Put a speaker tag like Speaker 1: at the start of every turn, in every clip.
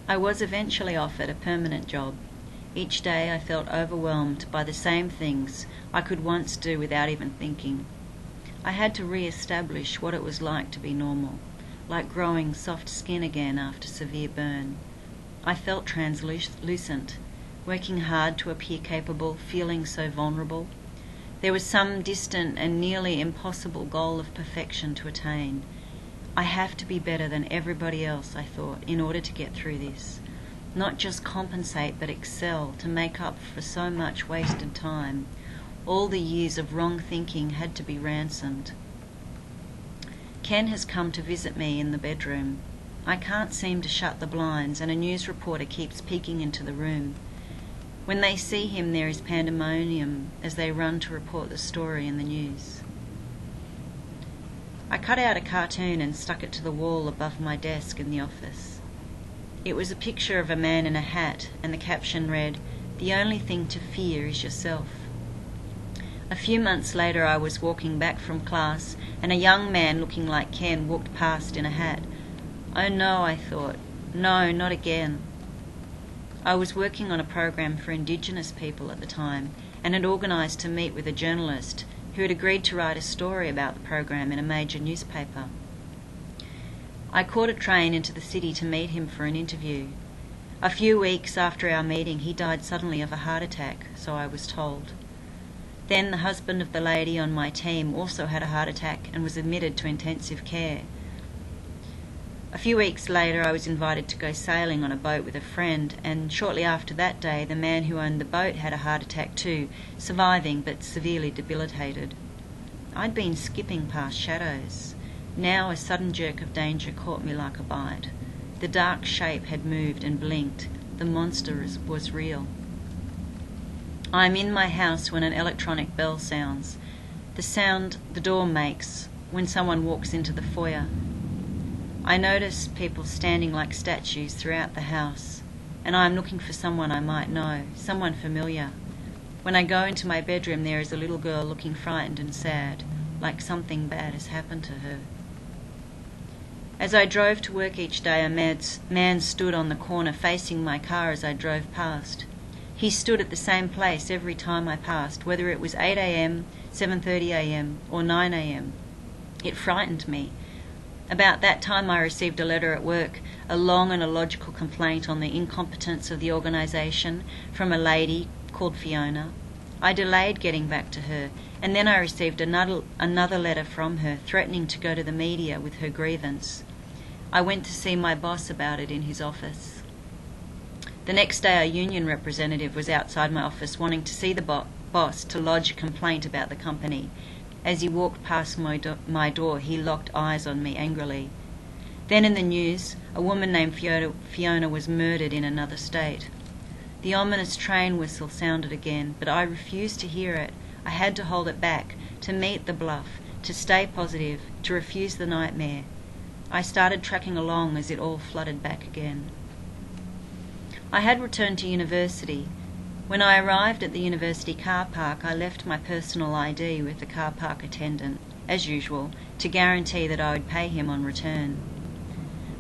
Speaker 1: I was eventually offered a permanent job. Each day I felt overwhelmed by the same things I could once do without even thinking. I had to re-establish what it was like to be normal, like growing soft skin again after severe burn. I felt translucent, working hard to appear capable, feeling so vulnerable. There was some distant and nearly impossible goal of perfection to attain. I have to be better than everybody else, I thought, in order to get through this. Not just compensate, but excel, to make up for so much wasted time. All the years of wrong thinking had to be ransomed. Ken has come to visit me in the bedroom. I can't seem to shut the blinds, and a news reporter keeps peeking into the room. When they see him, there is pandemonium as they run to report the story in the news. I cut out a cartoon and stuck it to the wall above my desk in the office. It was a picture of a man in a hat, and the caption read, "The only thing to fear is yourself." A few months later I was walking back from class, and a young man looking like Ken walked past in a hat. Oh no, I thought. No, not again. I was working on a program for Indigenous people at the time, and had organised to meet with a journalist who had agreed to write a story about the program in a major newspaper. I caught a train into the city to meet him for an interview. A few weeks after our meeting, he died suddenly of a heart attack, so I was told. Then the husband of the lady on my team also had a heart attack and was admitted to intensive care. A few weeks later I was invited to go sailing on a boat with a friend, and shortly after that day the man who owned the boat had a heart attack too, surviving but severely debilitated. I'd been skipping past shadows. Now a sudden jerk of danger caught me like a bite. The dark shape had moved and blinked. The monster was real. I am in my house when an electronic bell sounds. The sound the door makes when someone walks into the foyer. I notice people standing like statues throughout the house, and I am looking for someone I might know, someone familiar. When I go into my bedroom, there is a little girl looking frightened and sad, like something bad has happened to her. As I drove to work each day, a man stood on the corner facing my car as I drove past. He stood at the same place every time I passed, whether it was 8 a.m., 7:30 a.m. or 9 a.m. It frightened me. About that time I received a letter at work, a long and illogical complaint on the incompetence of the organisation from a lady called Fiona. I delayed getting back to her, and then I received another letter from her threatening to go to the media with her grievance. I went to see my boss about it in his office. The next day a union representative was outside my office wanting to see the boss to lodge a complaint about the company. As he walked past my door, he locked eyes on me angrily. Then in the news, a woman named Fiona was murdered in another state. The ominous train whistle sounded again, but I refused to hear it. I had to hold it back, to meet the bluff, to stay positive, to refuse the nightmare. I started tracking along as it all flooded back again. I had returned to university. When I arrived at the university car park, I left my personal ID with the car park attendant, as usual, to guarantee that I would pay him on return.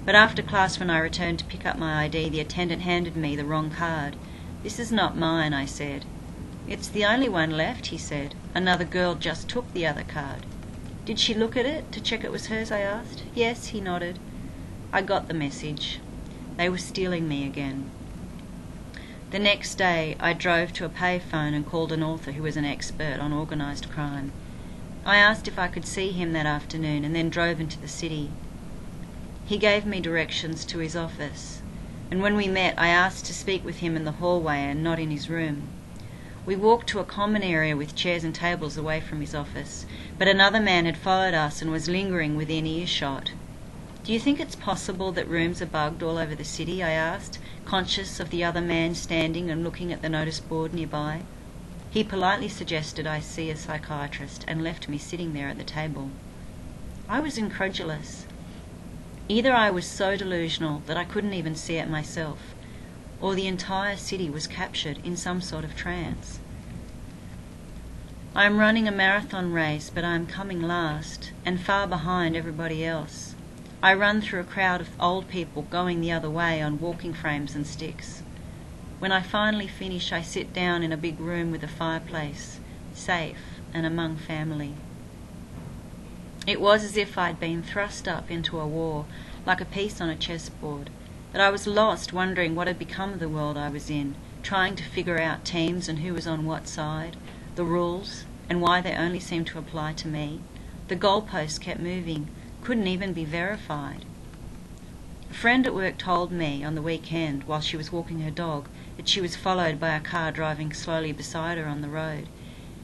Speaker 1: But after class, when I returned to pick up my ID, the attendant handed me the wrong card. "This is not mine," I said. "It's the only one left," he said. "Another girl just took the other card." "Did she look at it to check it was hers?" I asked. "Yes," he nodded. I got the message. They were stealing me again. The next day I drove to a payphone and called an author who was an expert on organised crime. I asked if I could see him that afternoon and then drove into the city. He gave me directions to his office, and when we met I asked to speak with him in the hallway and not in his room. We walked to a common area with chairs and tables away from his office, but another man had followed us and was lingering within earshot. "Do you think it's possible that rooms are bugged all over the city?" I asked, conscious of the other man standing and looking at the notice board nearby. He politely suggested I see a psychiatrist and left me sitting there at the table. I was incredulous. Either I was so delusional that I couldn't even see it myself, or the entire city was captured in some sort of trance. I am running a marathon race, but I am coming last and far behind everybody else. I run through a crowd of old people going the other way on walking frames and sticks. When I finally finish, I sit down in a big room with a fireplace, safe and among family. It was as if I'd been thrust up into a war, like a piece on a chessboard, that I was lost, wondering what had become of the world I was in, trying to figure out teams and who was on what side, the rules, and why they only seemed to apply to me. The goalposts kept moving, couldn't even be verified. A friend at work told me on the weekend, while she was walking her dog, that she was followed by a car driving slowly beside her on the road.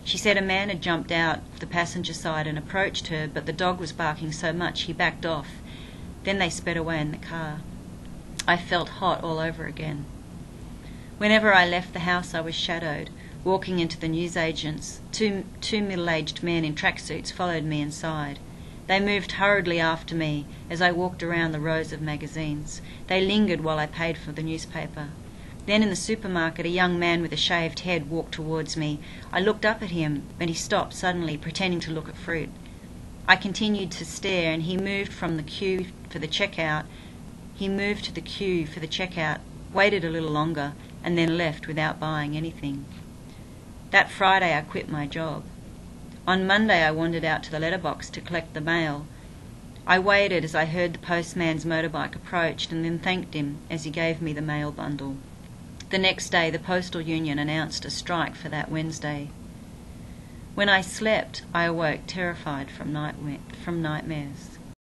Speaker 1: She said a man had jumped out the passenger side and approached her, but the dog was barking so much he backed off. Then they sped away in the car. I felt hot all over again. Whenever I left the house, I was shadowed. Walking into the newsagents, two middle-aged men in tracksuits followed me inside. They moved hurriedly after me as I walked around the rows of magazines. They lingered while I paid for the newspaper. Then in the supermarket, a young man with a shaved head walked towards me. I looked up at him, but he stopped suddenly, pretending to look at fruit. I continued to stare, and he moved to the queue for the checkout, waited a little longer, and then left without buying anything. That Friday I quit my job. On Monday I wandered out to the letterbox to collect the mail. I waited as I heard the postman's motorbike approach, and then thanked him as he gave me the mail bundle. The next day the postal union announced a strike for that Wednesday. When I slept, I awoke terrified from nightmares.